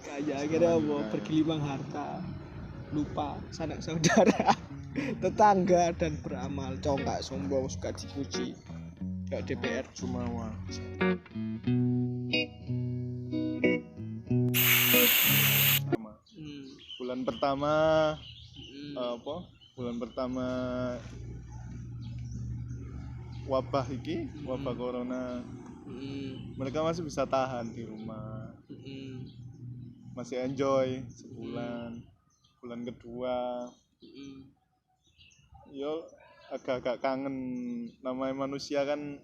kaya akhirnya apa bergelimang harta, lupa sanak saudara, tetangga dan beramal congkak sombong suka dipuji kayak DPR Jumawa. Bulan pertama bulan pertama wabah corona, mereka masih bisa tahan di rumah, masih enjoy sebulan. Bulan kedua yo agak-agak kangen, namanya manusia kan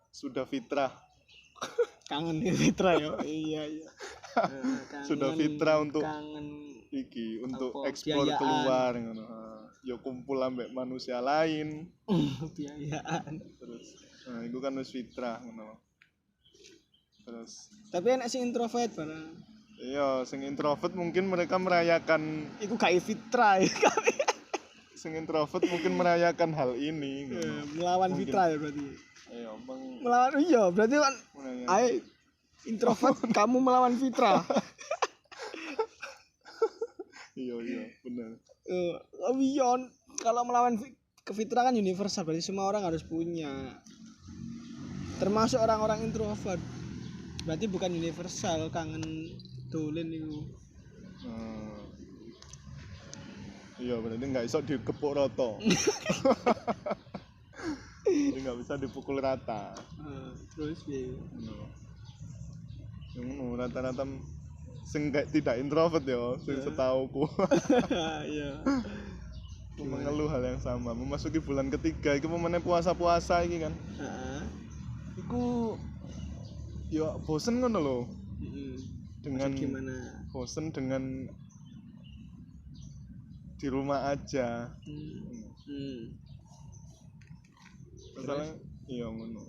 sudah fitrah. Kangen fitrah ya. Iya. Sudah fitrah untuk kangen untuk apa, eksplor biayaan. Keluar ngono. Ya kumpul ambek manusia lain. Biayaan. Terus itu kan wis fitrah ngono. Terus tapi enak sing introvert barang. Iya, sing introvert mungkin mereka merayakan iku gak fitrah ya. Sing introvert mungkin merayakan hal ini melawan mungkin. Fitrah ya berarti. Iya, melawan berarti kan introvert kamu melawan fitrah. Iya, benar. Kalau melawan kefitrah kan universal, berarti semua orang harus punya. Termasuk orang-orang introvert. Berarti bukan universal kangen dolen itu. Iya, berarti enggak iso dikepuk rata. Jadi enggak bisa dipukul rata. Terus piye? Rata-rata sing tidak introvert ya, sing setauku. Iya. Mengeluh hal yang sama. Memasuki bulan ketiga iki pemene puasa-puasa iki kan. Iku ya bosen ngono lho. Dengan gimana? Bosen dengan di rumah aja. Masalah iya ngono.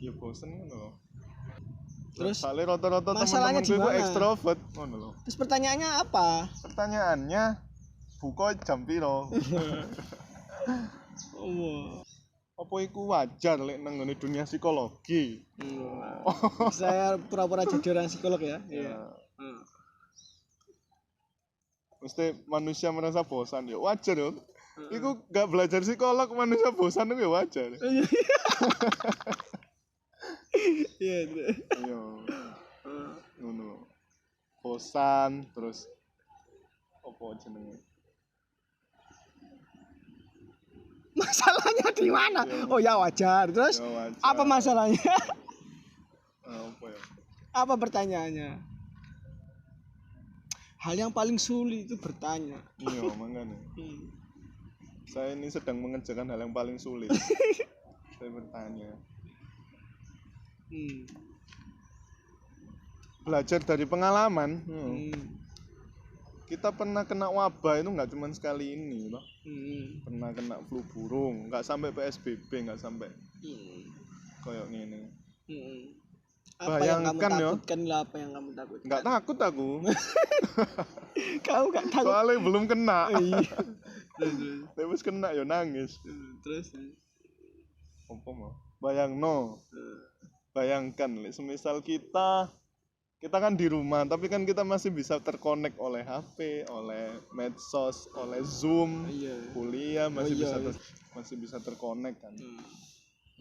Ya bosen ngono. Terus soalnya rata-rata teman-teman gue ekstrovert ngono lho. Terus pertanyaannya apa? Pertanyaannya buka jam piro? Apa iku wajar lek nang ngene dunia psikologi? Saya pura-pura jadi orang psikolog ya. Iya. Mesti manusia merasa bosan ya wajar ya. Iku gak belajar psikolog manusia bosan itu ya wajar. Iya. Iya. Ngono. Bosan terus apa jenenge? Masalahnya di mana? Oh ya wajar. Terus ya, wajar. Apa masalahnya? Apa ya? Apa pertanyaannya? Hal yang paling sulit itu bertanya. Iya, makanya. Saya ini sedang mengerjakan hal yang paling sulit. Saya bertanya. Belajar dari pengalaman. Kita pernah kena wabah itu nggak cuma sekali ini loh. Pernah kena flu burung, nggak sampai PSBB, nggak sampai kayak gini. Apa yang kamu takutkan ya? Apa yang kamu takutkan? Nggak takut aku. Kamu nggak takut? Soalnya belum kena. Terus kena ya nangis. Terus apa mau? Bayangkan, semisal kita kan di rumah, tapi kan kita masih bisa terkonek oleh HP, oleh medsos, oleh Zoom, kuliah masih bisa terkonek kan.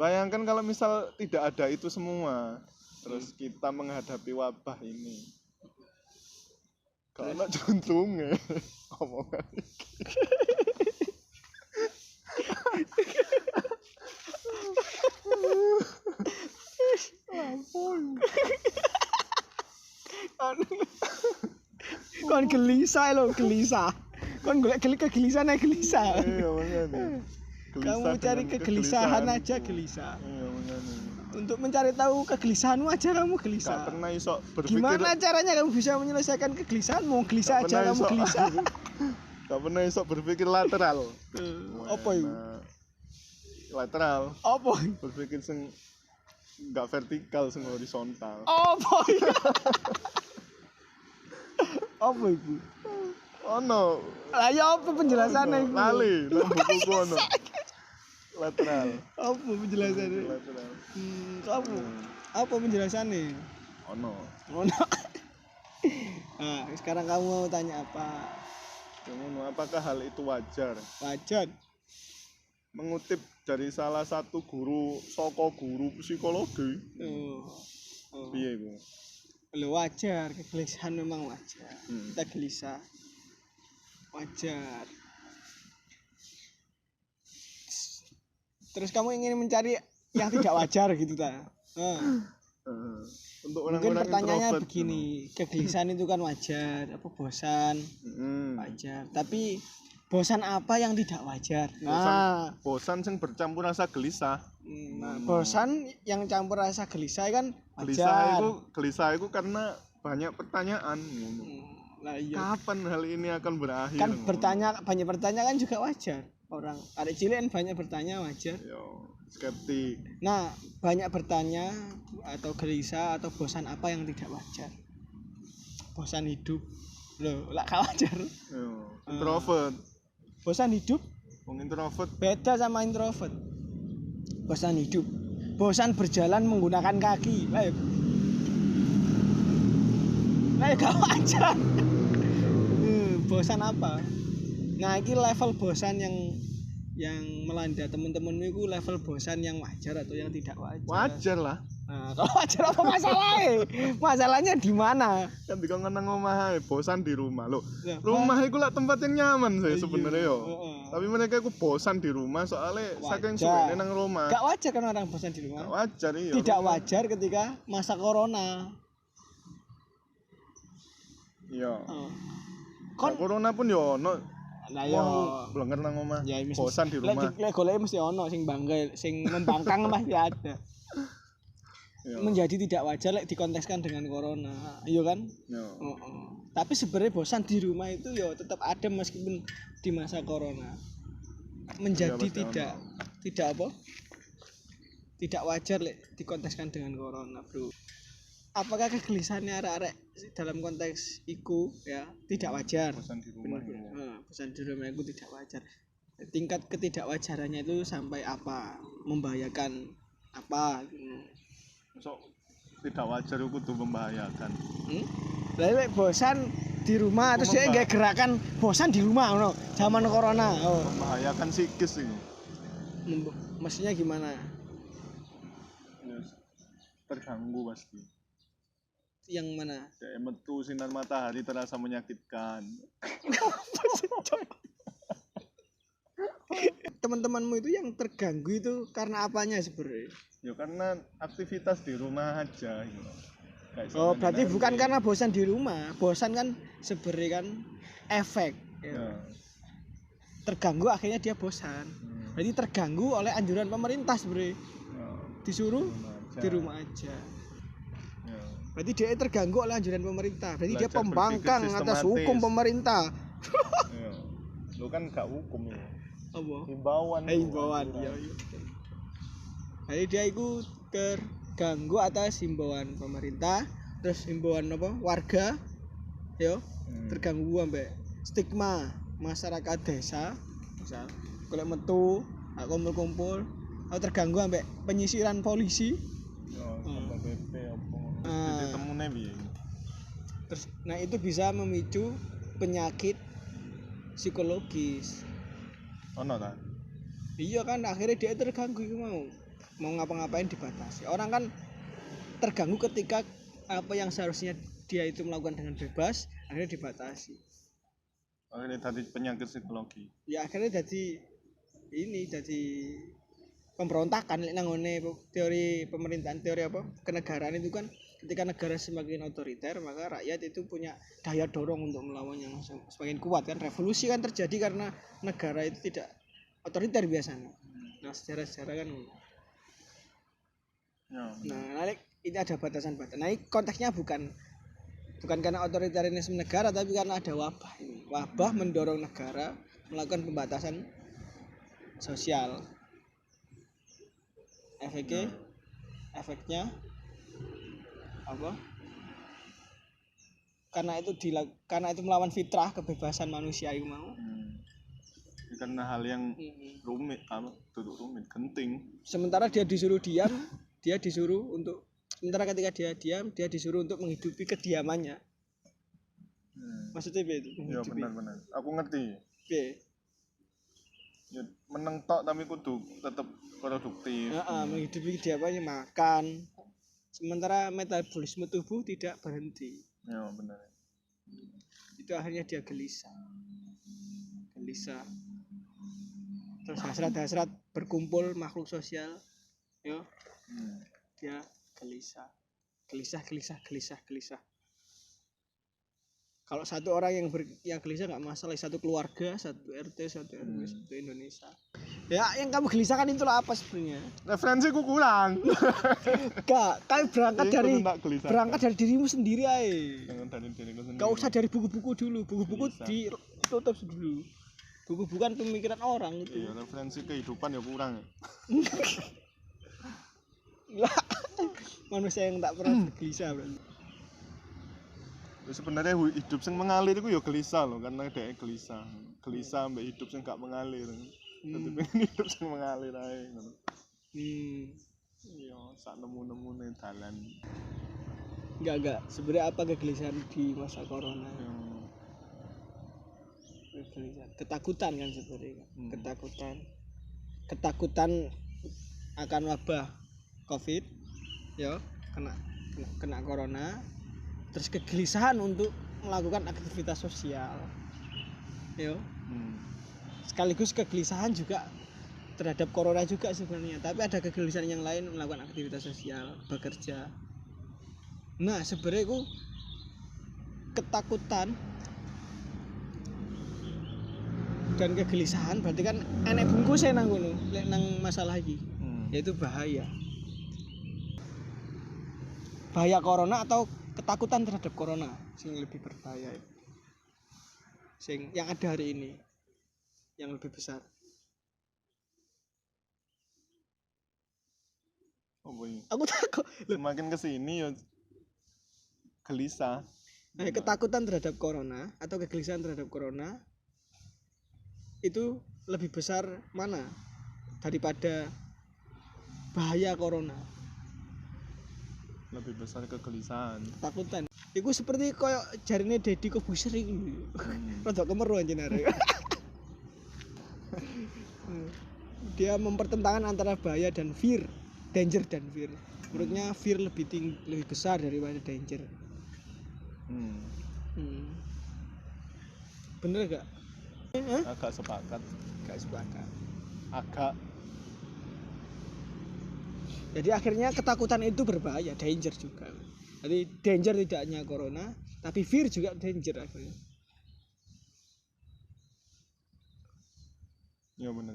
Bayangkan kalau misal tidak ada itu semua, terus kita menghadapi wabah ini, kalau juntungnya, omongan kon gelisah lo, gelisah. Kon golek kegelisahan aja gelisah. Iya, makanya. Kamu cari kegelisahan aja gelisah. Iya, makanya. Untuk mencari tahu kegelisahanmu aja kamu gelisah. Gak pernah iso berpikir. Gimana caranya kamu bisa menyelesaikan kegelisahanmu? Gelisah aja kamu gelisah. Gak pernah iso berpikir lateral. Apa itu? Lateral. Apa? Berpikir sing enggak vertikal, sing horizontal. Apa itu? Apa itu? Ono. Lah ya apa penjelasannya itu? Lali, nang bukuku ono. Lateral. Apa penjelasannya? Lateral. Apa penjelasannya? Ono. Nah, sekarang kamu mau tanya apa? Apakah hal itu wajar? Wajar. Mengutip dari salah satu guru psikologi. Piye iku? Wajar, kegelisahan memang wajar. Kita gelisah. Wajar. Terus kamu ingin mencari yang tidak wajar gitu ta? Untuk mungkin orang-orang pertanyaannya introvert, begini, kegelisahan itu kan wajar, apa bosan? Wajar. Tapi bosan apa yang tidak wajar? Bosan yang bercampur rasa gelisah. Bosan yang campur rasa gelisah kan wajar. Gelisah itu karena banyak pertanyaan. Iya. Kapan hal ini akan berakhir? Kan banyak bertanya kan juga wajar. Orang arek cilik banyak bertanya wajar. Yo, skeptik. Nah, banyak bertanya atau gelisah atau bosan apa yang tidak wajar? Bosan hidup. Loh, lah gak wajar. Yo, introvert. Bosan hidup? Introvert beda sama introvert. Bosan hidup. Bosan berjalan menggunakan kaki. Lah gak wajar. Bosan apa? Nah, ini level bosan yang melanda teman-temanmu itu level bosan yang wajar atau yang tidak wajar? Wajar lah. Nah, kalau wajar apa masalahnya? Masalahnya di mana? Kan dikon nang omah bosan di rumah loh. Ya, rumah itu lah tempat yang nyaman sih sebenarnya yo. Tapi mereka itu bosan di rumah soalnya saking suwene nang rumah. Gak wajar kan orang bosan di rumah? Gak wajar iya. Tidak wajar ketika masa corona. Iya. Corona pun yo ono. Nah yo blenger nang omah. Ya, bosan di rumah. Lek golek mesti ono sing bangga, sing membangkang pasti ada. Menjadi tidak wajar lek dikontekskan dengan corona. Iya kan? Tapi sebenarnya bosan di rumah itu yo tetap ada meskipun di masa corona. Menjadi tidak apa? Tidak wajar lek dikontekskan dengan corona, Bro. Apakah kegelisahannya arek-arek dalam konteks iku ya tidak wajar? Bosan di rumah. Bosan di rumah itu tidak wajar. Tingkat ketidakwajarannya itu sampai apa? Membahayakan apa? So, tidak wajar itu tuh membahayakan. Lalu bosan di rumah terus dia nggak gerakan bosan di rumah no zaman corona. Membahayakan psikis ini. Maksudnya gimana? Terganggu pasti. Yang mana? Kayak metu sinar matahari terasa menyakitkan. Teman-temanmu itu yang terganggu itu karena apanya sebenarnya? Ya karena aktivitas di rumah aja gitu. Berarti bukan karena bosan di rumah. Bosan kan sebenarnya kan efek. Ya. Terganggu akhirnya dia bosan. Berarti terganggu oleh anjuran pemerintah sebenarnya. Disuruh di rumah aja. Berarti dia terganggu oleh anjuran pemerintah. Berarti dia pembangkang atas hukum pemerintah. Lu kan gak hukum ya. Apa? Himbauan. Iya. Jadi dia itu terganggu atas himbauan pemerintah, terus himbauan apa? Warga. Yo. Terganggu ambek stigma masyarakat desa. Misal golek metu, kumpul-kumpul, atau terganggu ambek penyisiran polisi. Sampai PP apa. Temune piye? Terus nah itu bisa memicu penyakit psikologis. Ono ta? Iya kan akhirnya dia terganggu itu mau ngapa-ngapain dibatasi. Orang kan terganggu ketika apa yang seharusnya dia itu melakukan dengan bebas akhirnya dibatasi. Akhirnya tadi penyakit psikologi. Ya akhirnya jadi pemberontakan nangone teori pemerintahan, teori apa kenegaraan itu kan ketika negara semakin otoriter maka rakyat itu punya daya dorong untuk melawan yang semakin kuat kan. Revolusi kan terjadi karena negara itu tidak otoriter biasanya. Nah sejarah kan nah ini ada batasan-batasan. Nah konteksnya bukan karena otoritarianisme negara tapi karena ada wabah ini. Wabah mendorong negara melakukan pembatasan sosial. Efeknya apa? Karena itu melawan fitrah kebebasan manusia itu mau. Karena hal yang rumit, genting. Sementara dia disuruh diam, sementara ketika dia diam, dia disuruh untuk menghidupi kediamannya. Maksudnya piye itu? Ya benar. Aku ngerti. Piye? Ya meneng tok tapi kudu tetep produktif. Menghidupi dia apa ya makan. Sementara metabolisme tubuh tidak berhenti. Ya benar. Itu akhirnya dia gelisah. Terus hasrat berkumpul makhluk sosial. Yo. Dia gelisah. Kalau satu orang yang gelisah nggak masalah, satu keluarga, satu RT, satu RW, satu Indonesia. Ya, yang kamu gelisahkan itulah apa sebenarnya? Referensiku kurang. Enggak, kamu berangkat dari dirimu sendiri aja. Gak usah dari buku-buku dulu, buku-buku ditutup dulu. Buku bukan pemikiran orang itu. Iya, referensi kehidupan ya kurang. Lah, manusia yang tak pernah gelisah berarti. Sebenarnya hidup yang mengalir itu ya gelisah loh, karena dia gelisah sampai hidup yang gak mengalir. Tapi pengen hidup yang mengalir aja. Iya, sak nemu nih jalan. Enggak. Sebenarnya apa kegelisahan di masa corona? Ketakutan kan sebenarnya. Ketakutan akan wabah COVID, ya, kena corona. Terus kegelisahan untuk melakukan aktivitas sosial, yo. Sekaligus kegelisahan juga terhadap corona juga sebenarnya. Tapi ada kegelisahan yang lain melakukan aktivitas sosial, bekerja. Nah sebenarnya itu ketakutan dan kegelisahan berarti kan enek bungkusnya nang ngono, nang masalah iki, yaitu bahaya corona atau ketakutan terhadap corona sing lebih berbahaya itu. Sing yang ada hari ini yang lebih besar. Aku takut. Semakin kesini ya gelisah. Ketakutan terhadap corona atau kegelisahan terhadap corona itu lebih besar mana daripada bahaya corona? Lebih besar kegelisahan. Ketakutan. Iku seperti koyo jarine Deddy Kobuser iku. Rada kemeru anjenare. Dia mempertentangkan antara bahaya dan fear, danger dan fear. Menurutnya fear lebih besar daripada danger. Bener gak? Agak sepakat. Jadi akhirnya ketakutan itu berbahaya, danger juga. Jadi danger tidak hanya corona, tapi fear juga danger akhirnya. Ya benar.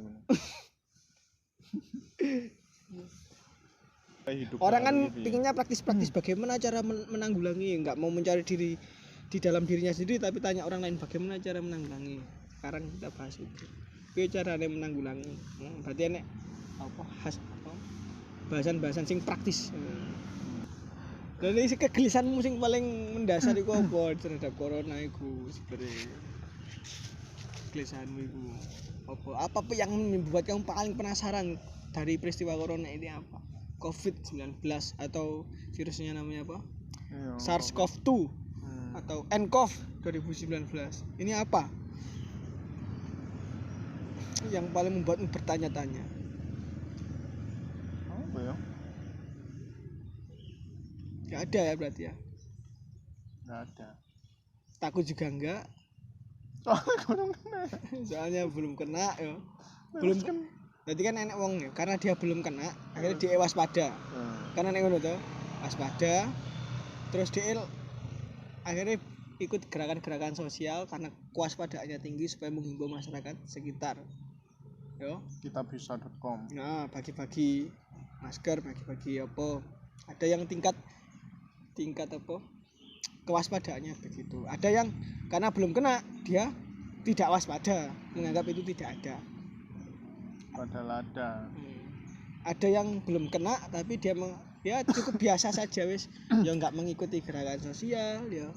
Orang kan pinginnya praktis-praktis bagaimana cara menanggulangi, nggak mau mencari diri di dalam dirinya sendiri, tapi tanya orang lain bagaimana cara menanggulangi. Sekarang kita bahas itu. Caranya menanggulangi. Berarti enek apa bahasan-bahasan sing praktis. Dari kegelisahanmu sing paling mendasar iku apa terhadap corona iku sebenarnya? Kegelisahanmu iku apa yang membuat kamu paling penasaran dari peristiwa corona ini apa? COVID-19 atau virusnya namanya apa? SARS-CoV-2 atau nCoV 2019. Ini apa? Yang paling membuatmu bertanya-tanya. Apa ya? Gak ada ya berarti ya? Gak ada. Takut juga enggak? Soalnya belum kena ya. Belum kena. Berarti kan enek wong ya, karena dia belum kena, akhirnya dia waspada. Karena nek ngono to, waspada. Terus dia akhirnya ikut gerakan-gerakan sosial karena kewaspadaannya tinggi supaya menghimbau masyarakat sekitar. Yo, kitabisa.com. Nah, bagi-bagi masker, bagi-bagi apa? Ada yang tingkat apa? Kewaspadaannya begitu. Ada yang karena belum kena, dia tidak waspada, menganggap itu tidak ada. Padahal ada. Ada yang belum kena tapi dia ya cukup biasa saja wis, ya enggak mengikuti gerakan sosial ya.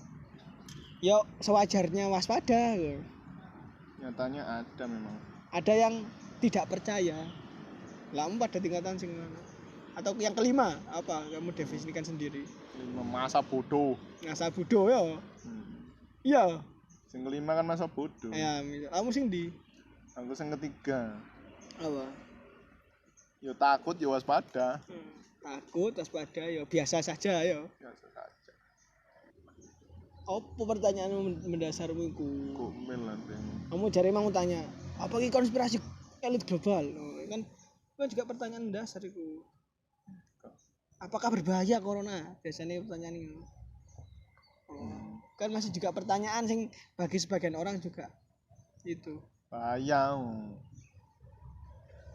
Ya sewajarnya waspada ya. Nyatanya ada memang. Ada yang tidak percaya. Lah pada tingkatan sing mana? Atau yang kelima apa kamu definisikan sendiri? Masa bodoh ya. Iya. Sing kelima kan masa bodoh. Ya, kamu sing di. Aku sing ketiga. Apa? Yo takut yo waspada. Takut waspada yo biasa saja yo. Biasa saja. Apa pertanyaanmu mendasarmu iku? Gomel lah. Kamu jare mau tanya, apa iki konspirasi elit global? Kan juga pertanyaan mendasar iku. Apakah berbahaya corona? Biasanya pertanyaan ini. Kan masih juga pertanyaan sing bagi sebagian orang juga itu. Bahaya.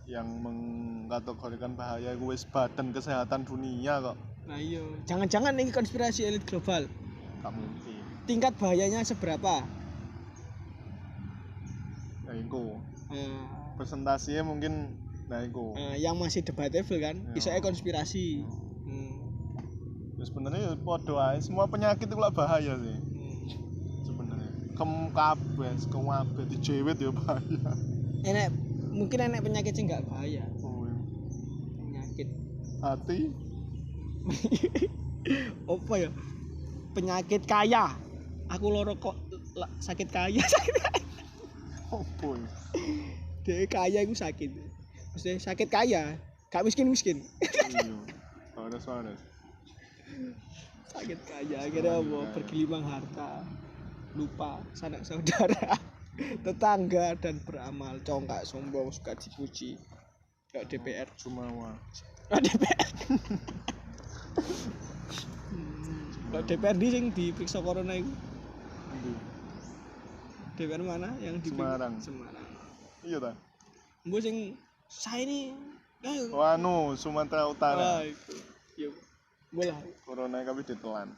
Yang mengkategorikan bahaya itu wis Badan Kesehatan Dunia kok. Nah iya, jangan-jangan ini konspirasi elit global. Gak mungkin. Tingkat bahayanya seberapa? Ya itu. Presentasinya mungkin nah itu. Yang masih debatable kan, isoknya konspirasi. Ya sebenarnya podo ae, semua penyakit itu lah bahaya sih. Sebenarnya. Kabeh dijewet ya bahaya. Mungkin enek penyakit sih enggak bahaya. Oh, iya. Penyakit hati. apa ya? Penyakit kaya. Aku loro kok sakit kaya. Opo ya? Dia kaya itu sakit. Maksudnya sakit kaya, gak miskin. Iya. Waras. Sakit kaya akhirnya apa? Bergelimang harta. Lupa sanak saudara. Tetangga dan beramal congkak sombong suka dipuji kayak DPR Jumawa DPR kalau DPR di sing diperiksa corona itu DPR mana yang di Semarang iya ta mbok sing saya ini Sumatera Utara itu yo bola corona kami ditelan.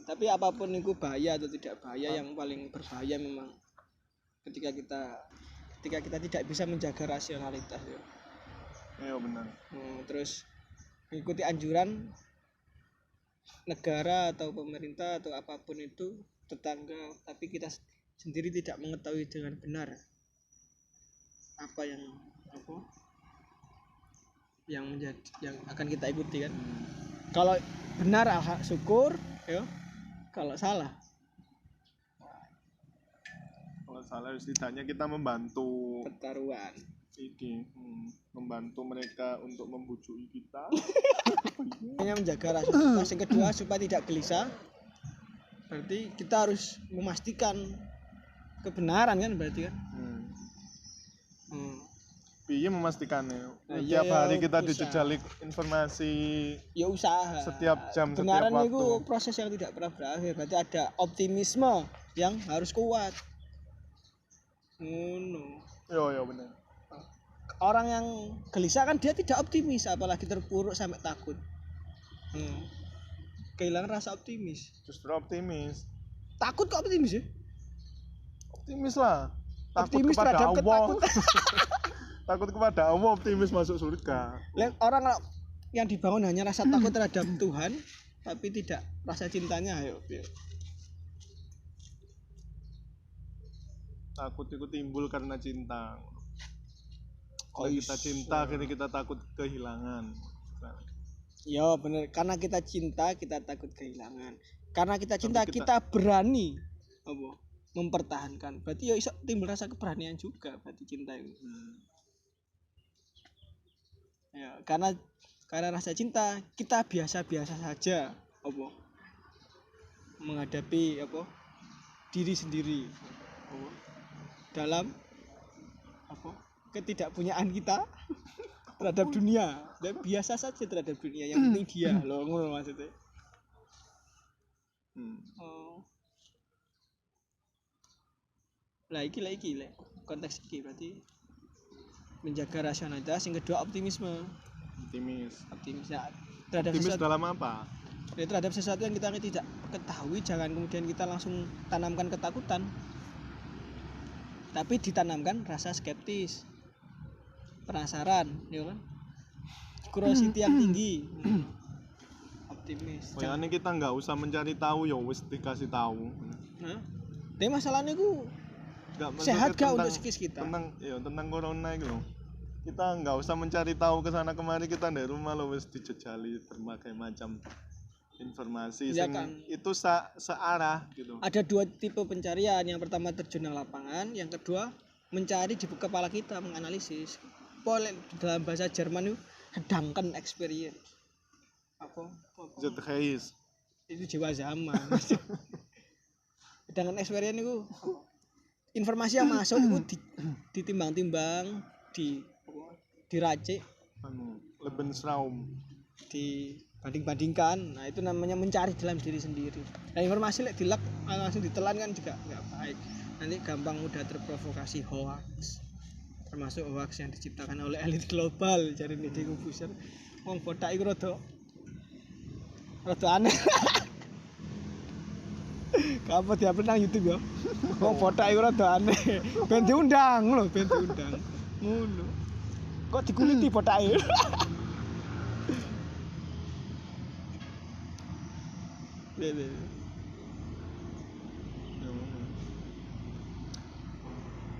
Tapi apapun itu bahaya atau tidak bahaya, yang paling berbahaya memang ketika kita tidak bisa menjaga rasionalitas ya. Iya benar. Terus mengikuti anjuran negara atau pemerintah atau apapun itu, tetangga, tapi kita sendiri tidak mengetahui dengan benar apa yang akan kita ikuti kan. Kalau benar syukur ya. Kalau salah setidaknya kita membantu pertaruhan membantu mereka untuk membujuki kita. Hanya menjaga rasionalitas. Yang kedua supaya tidak gelisah, berarti kita harus memastikan kebenaran kan berarti kan. Piye memastikannya? Tiap hari kita dijejali informasi. Ya usaha. Setiap jam, kebenaran setiap waktu. Itu proses yang tidak pernah berakhir. Berarti ada optimisme yang harus kuat. Yo benar. Orang yang gelisah kan dia tidak optimis, apalagi terpuruk sampai takut. Kehilangan rasa optimis. Justru optimis. Takut kok optimis ya? Optimis lah. Takut optimis kepada Allah. Takut kepada Allah, optimis masuk surga. Orang yang dibangun hanya rasa takut terhadap Tuhan, tapi tidak rasa cintanya, ayo. Takut itu timbul karena cinta. Kalau kita cinta, akhirnya kita takut kehilangan. Ya benar, karena kita cinta kita takut kehilangan. Karena kita cinta kita berani mempertahankan. Berarti ya iso timbul rasa keberanian juga, berarti cinta itu. Ya, karena rasa cinta kita biasa-biasa saja menghadapi diri sendiri dalam ketidakpunyaan kita terhadap dunia. Dan biasa saja terhadap dunia, yang penting dia loh, ngono maksudnya. Lagi konteks ini berarti menjaga rasionalitas. Yang kedua optimis ya, terhadap optimis sesuatu, dalam apa? Ya, terhadap sesuatu yang kita tidak ketahui, jangan kemudian kita langsung tanamkan ketakutan, tapi ditanamkan rasa skeptis, penasaran, ya kan, curiosity yang tinggi. Optimis. Pokoknya kita nggak usah mencari tahu, ya wis dikasih tahu. Tapi masalahnya sehat gak untuk psikis kita? Tentang corona itu loh. kita nggak usah mencari tahu ke sana kemari, kita dari rumah lo wis dijejali berbagai macam informasi ya kan? itu searah gitu. Ada 2 tipe pencarian. Yang pertama terjun ke lapangan, yang kedua mencari di kepala kita, menganalisis. Dalam bahasa Jerman itu hedangkan experience. Apa? Zeitgeist. Itu jiwa zaman. Hedangkan experience itu informasi yang masuk itu ditimbang-timbang, diracik, Lebensraum, dibanding-bandingkan. Nah, itu namanya mencari dalam diri sendiri. Nah, informasi dilak langsung ditelan kan juga nggak baik. Nanti gampang mudah terprovokasi hoax. Termasuk hoax yang diciptakan oleh elit global, jadi Deddy Corbuzier. Wong botak iku rada aneh. Kamu diupload nang YouTube ya. Wong botak iku rada aneh. Ben diundang lho, ben diundang. Ngono. Kok dikuliti botake?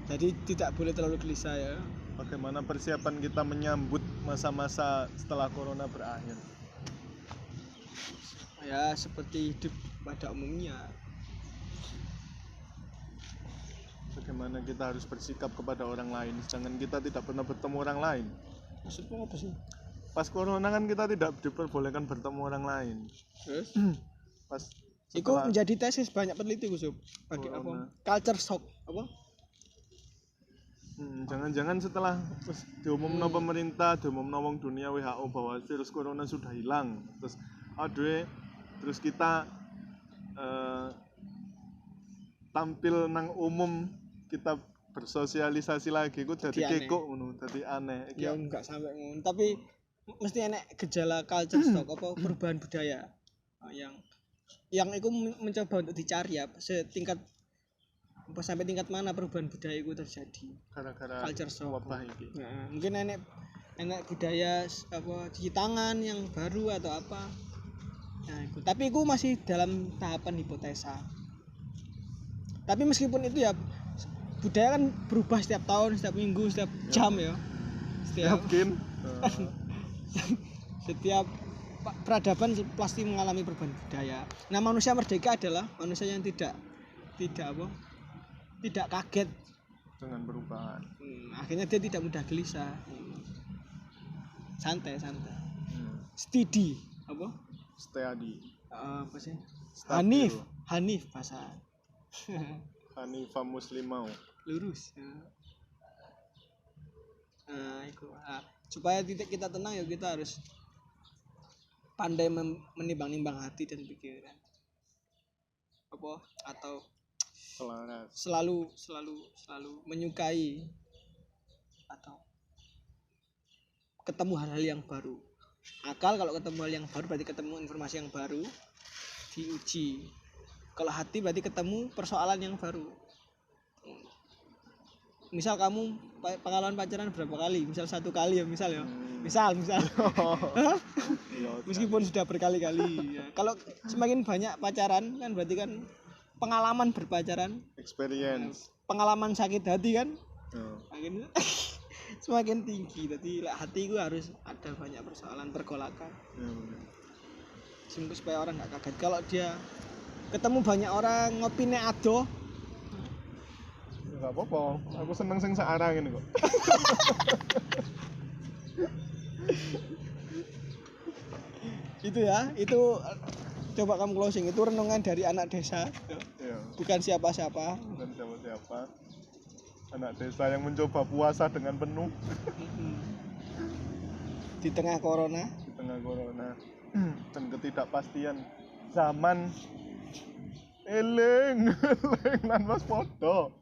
Jadi tidak boleh terlalu gelisah ya. Bagaimana persiapan kita menyambut masa-masa setelah corona berakhir? Ya seperti hidup pada umumnya. Bagaimana kita harus bersikap kepada orang lain, sedangkan kita tidak pernah bertemu orang lain. Maksudnya apa sih? Pas corona kan kita tidak diperbolehkan bertemu orang lain. Terus? Pas itu menjadi tesis banyak peneliti Gus. Pakai apa? Culture shock apa? Jangan-jangan setelah diumumkan pemerintah, diumumkan wong dunia WHO bahwa virus corona sudah hilang, terus kita tampil nang umum, kita bersosialisasi lagi, itu jadi kekok ngono, jadi aneh. Ya enggak sampai ngono, tapi mesti enek gejala culture shock apa perubahan budaya yang itu mencoba untuk dicari ya setingkat sampai tingkat mana perubahan budaya itu terjadi gara-gara culture shock wabah ini. Nah, mungkin enek budaya apa cuci tangan yang baru atau apa. Nah, itu. Tapi itu masih dalam tahapan hipotesa. Tapi meskipun itu ya budaya kan berubah setiap tahun, setiap minggu, setiap jam ya. Setiap peradaban pasti mengalami perubahan budaya. Nah, manusia merdeka adalah manusia yang tidak kaget dengan perubahan. Akhirnya dia tidak mudah gelisah. Santai. Steady apa? Steady. Apa sih? Stabil. Hanif bahasa. Hanifah muslimau. Lurus. Nah, itu. Supaya kita tenang ya kita harus pandai menimbang-nimbang hati dan pikiran. Apa? Atau selalu menyukai atau ketemu hal-hal yang baru. Akal kalau ketemu hal yang baru berarti ketemu informasi yang baru, diuji. Kalau hati berarti ketemu persoalan yang baru. Misal kamu pengalaman pacaran berapa kali? Misal 1 kali ya misal ya. Misal. Meskipun sudah berkali-kali. Ya. Kalau semakin banyak pacaran kan berarti kan pengalaman berpacaran, experience, pengalaman sakit hati kan, semakin tinggi. Jadi hati gue harus ada banyak persoalan pergolakan, supaya orang nggak kaget. Kalau dia ketemu banyak orang ngopine adoh, nggak apa-apa. Aku seneng sing searah gini kok. itu coba kamu closing, itu renungan dari anak desa. Bukan siapa-siapa. Anak desa yang mencoba puasa dengan penuh di tengah corona dan ketidakpastian zaman. Eling lan waspada.